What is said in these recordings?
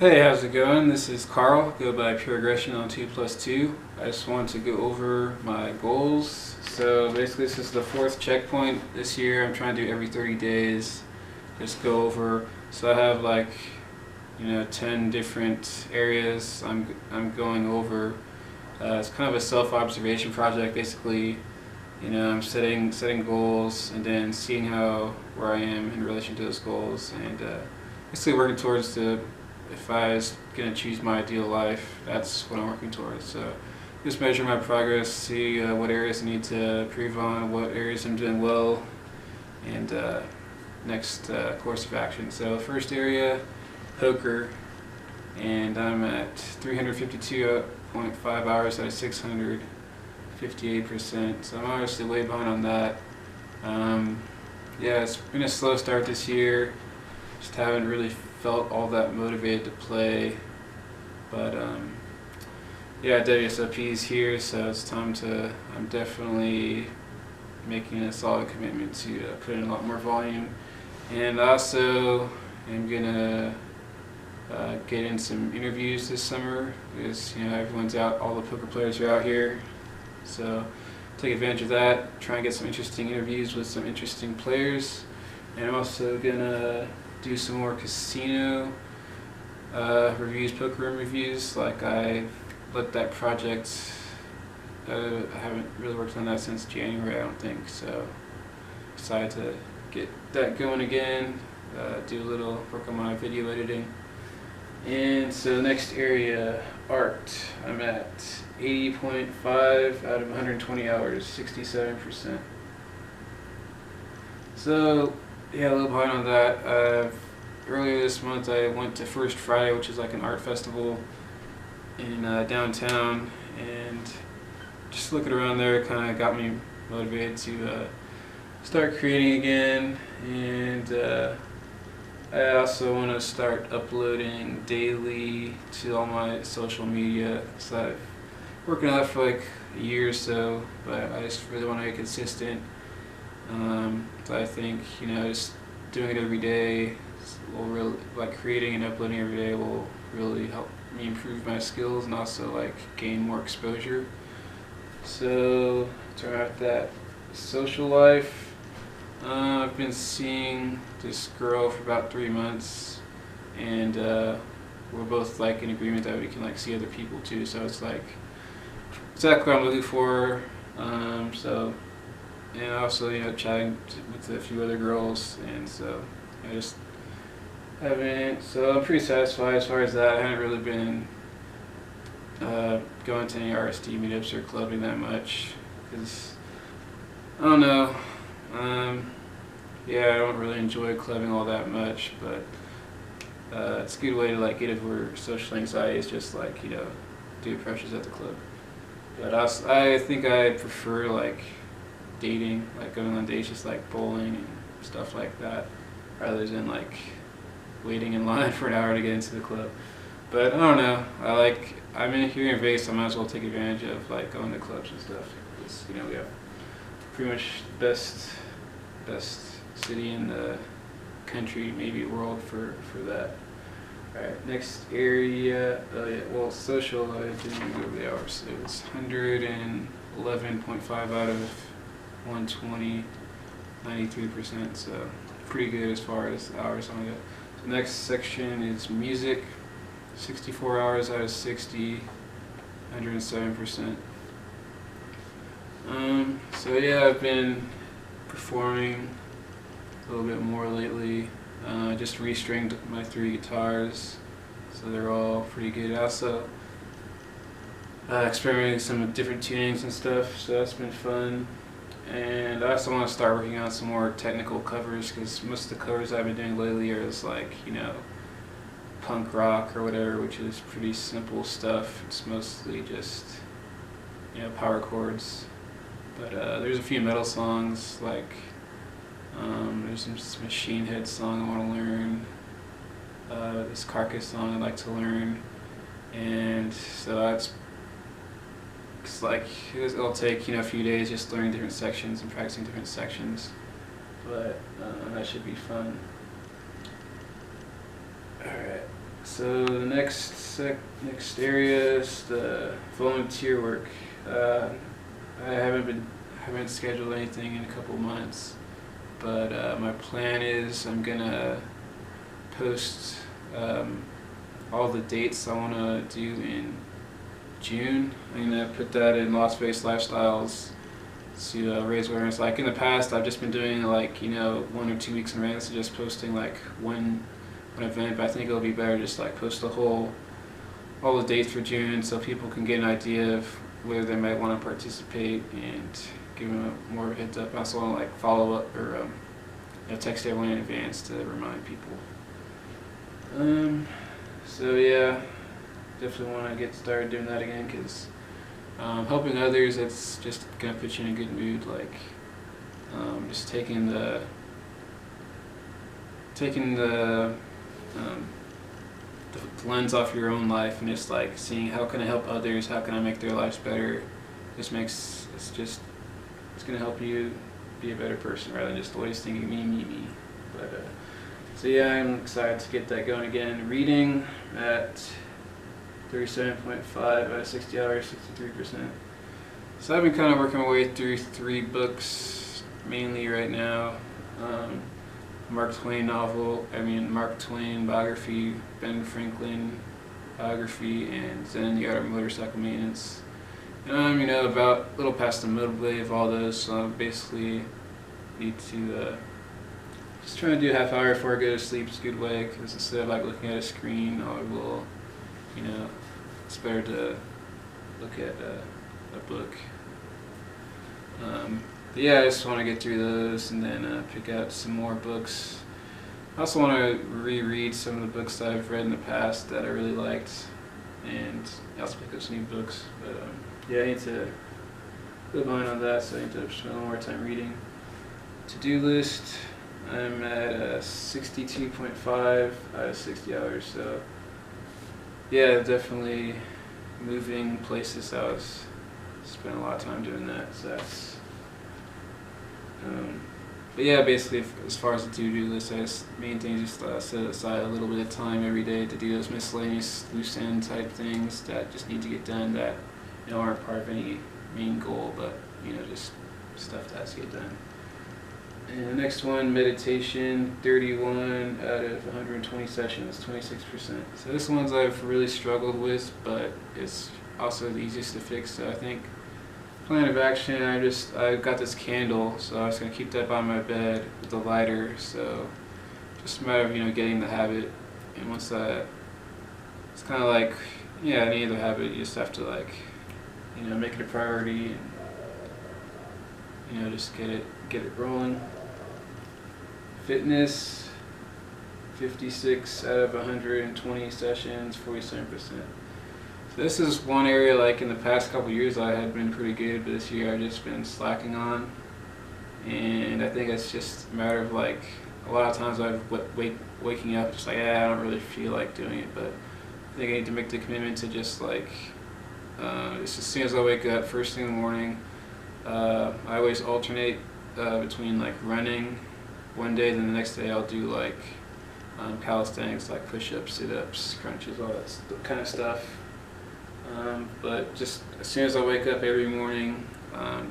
Hey, how's it going? This is Carl. Go by Pure Aggression on 2+2. I just want to go over my goals. So basically, this is the fourth checkpoint this year. I'm trying to do every 30 days. Just go over. So I have 10 different areas I'm going over. It's kind of a self-observation project. Basically, I'm setting goals and then seeing where I am in relation to those goals and basically working towards the if I was going to choose my ideal life, that's what I'm working towards. So just measure my progress, see what areas I need to improve on, what areas I'm doing well, and next course of action. So first area, poker, and I'm at 352.5 hours out of 658%. So I'm obviously way behind on that. Yeah, it's been a slow start this year. Just haven't really felt all that motivated to play, but yeah, WSOP is here, so it's time to. I'm definitely making a solid commitment to put in a lot more volume, and also am gonna get in some interviews this summer because everyone's out, all the poker players are out here, so take advantage of that. Try and get some interesting interviews with some interesting players, and I'm also gonna do some more casino reviews, poker room reviews. Like I let that project. I haven't really worked on that since January, I don't think. So decided to get that going again. Do a little work on my video editing. And so next area, art. I'm at 80.5 out of 120 hours, 67%. So yeah, a little behind on that. Earlier this month, I went to First Friday, which is like an art festival in downtown, and just looking around there kind of got me motivated to start creating again. And I also want to start uploading daily to all my social media. So I've working on that for like a year or so, but I just really want to be consistent. So I think just doing it every day will really creating and uploading every day will really help me improve my skills and also gain more exposure. So to wrap that, social life. I've been seeing this girl for about 3 months, and we're both in agreement that we can see other people too. So it's exactly what I'm looking for. So. And also, chatting with a few other girls, and so I just haven't. So I'm pretty satisfied as far as that. I haven't really been going to any RSD meetups or clubbing that much because I don't know. Yeah, I don't really enjoy clubbing all that much, but it's a good way to get over social anxiety. Is just do approaches at the club. But I think I prefer dating, going on dates, just bowling and stuff like that, rather than waiting in line for an hour to get into the club. But I don't know. I'm in here in Vegas, so I might as well take advantage of going to clubs and stuff. Because we have pretty much the best city in the country, maybe world for that. All right, next area. Oh yeah, well, social. I didn't go over the hours. It was 111.5 out of 120, 93%, so pretty good as far as hours on it. The next section is music, 64 hours out of 60, 107%. So yeah, I've been performing a little bit more lately. Just restringed my 3 guitars, so they're all pretty good. Also experimenting with some different tunings and stuff, so that's been fun. And I also want to start working on some more technical covers because most of the covers I've been doing lately are just punk rock or whatever, which is pretty simple stuff. It's mostly just power chords. But there's a few metal songs there's some Machine Head song I want to learn. This Carcass song I'd like to learn, and so that's. It'll take a few days just learning different sections and practicing different sections, but that should be fun. All right. So the next area is the volunteer work. I haven't scheduled anything in a couple months, but my plan is I'm gonna post all the dates I want to do in June. I'm gonna put that in Las Vegas Lifestyles to raise awareness. Like in the past, I've just been doing like 1 or 2 weeks in advance, just posting like one event. But I think it'll be better just like post all the dates for June, so people can get an idea of whether they might want to participate and give them more of a heads up. I also want to like follow up or text everyone in advance to remind people. So yeah, definitely want to get started doing that again, because helping others, it's just gonna put you in a good mood. Like just taking the lens off your own life and just like seeing how can I help others, how can I make their lives better. It's gonna help you be a better person rather than just always thinking me. But so yeah, I'm excited to get that going again. Reading at 37.5 out of 60 hours, 63%. So I've been kind of working my way through 3 books mainly right now. Mark Twain biography, Ben Franklin biography, and Zen, the Art of Motorcycle Maintenance. And I'm about a little past the middle way of all those, so I basically need to just trying to do a half hour before I go to sleep. It's a good way, because instead of like looking at a screen, I will, it's better to look at a book. But yeah, I just want to get through those and then pick out some more books. I also want to reread some of the books that I've read in the past that I really liked, and also pick up some new books. But yeah, I need to go behind on that, so I need to spend a little more time reading. To-do list, I'm at 62.5 out of 60 hours, so yeah, definitely moving places. I was spent a lot of time doing that, so that's but yeah, basically as far as the to-do list, main thing is just set aside a little bit of time every day to do those miscellaneous loose end type things that just need to get done, that aren't part of any main goal, but just stuff that has to get done. And the next one, meditation, 31 out of 120 sessions, 26%. So this one's I've really struggled with, but it's also the easiest to fix. So I think plan of action, I got this candle, so I was going to keep that by my bed with the lighter. So just a matter of getting the habit, and once that, it's kind of like any other habit, you just have to like make it a priority and just get it rolling. Fitness, 56 out of 120 sessions, 47%. So this is one area, like in the past couple years I had been pretty good, but this year I've just been slacking on. And I think it's just a matter of like, a lot of times I've waking up just like, I don't really feel like doing it, but I think I need to make the commitment to just like, just as soon as I wake up, first thing in the morning, I always alternate between like running one day, then the next day I'll do like calisthenics, like push-ups, sit-ups, crunches, all that kind of stuff. But just as soon as I wake up every morning,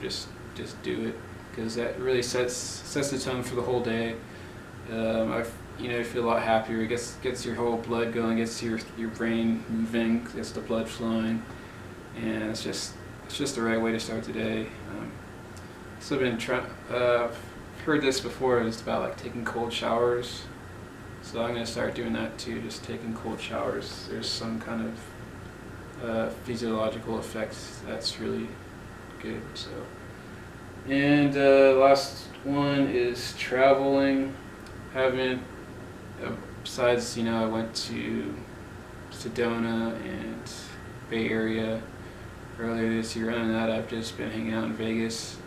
just do it, because that really sets the tone for the whole day. I feel a lot happier. It gets your whole blood going, gets your brain moving, gets the blood flowing, and it's just the right way to start the day. So I've been heard this before. It's about like taking cold showers. So I'm going to start doing that too, just taking cold showers. There's some kind of physiological effects that's really good. So, and last one is traveling. Besides, I went to Sedona and Bay Area earlier this year. Other than that, I've just been hanging out in Vegas.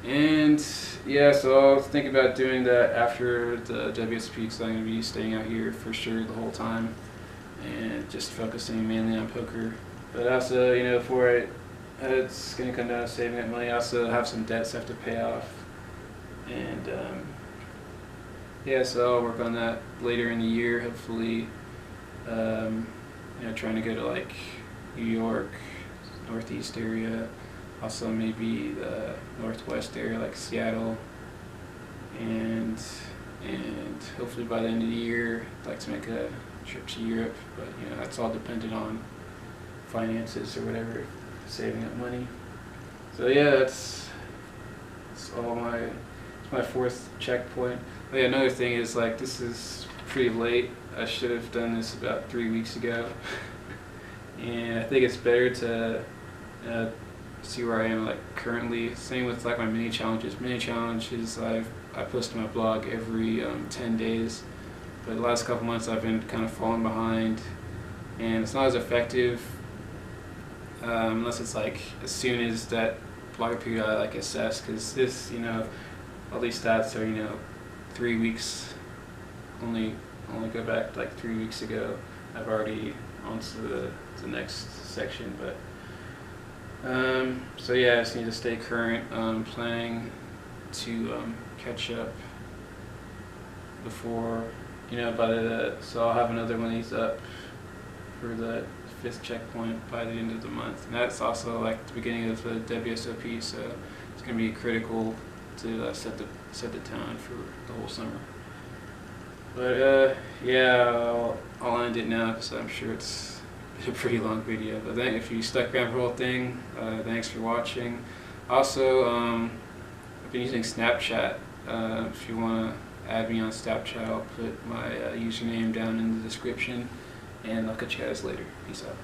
And yeah, so I was thinking about doing that after the WSP, because I'm going to be staying out here for sure the whole time and just focusing mainly on poker. But also, for it's going to come down to saving that money. I also have some debts I have to pay off. And yeah, so I'll work on that later in the year, hopefully Trying to go to like New York, Northeast area, also maybe the Northwest area like Seattle, and hopefully by the end of the year I'd like to make a trip to Europe, but that's all dependent on finances or whatever, saving up money. So yeah, that's all it's my fourth checkpoint. But yeah, another thing is like this is pretty late. I should have done this about 3 weeks ago. And I think it's better to see where I am like currently. Same with like my mini challenges. Mini challenges I post to my blog every 10 days, but the last couple months I've been kind of falling behind, and it's not as effective unless it's like as soon as that blog period I like assess, because this all these stats are 3 weeks, only go back like 3 weeks ago. I've already on to the next section, but so yeah, I just need to stay current. Planning to catch up before so I'll have another one of these up for the 5th checkpoint by the end of the month, and that's also like the beginning of the WSOP, so it's going to be critical to set the tone for the whole summer. But yeah, I'll end it now because I'm sure it's a pretty long video. But if you stuck around for the whole thing, thanks for watching. Also, I've been using Snapchat. If you want to add me on Snapchat, I'll put my username down in the description, and I'll catch you guys later. Peace out.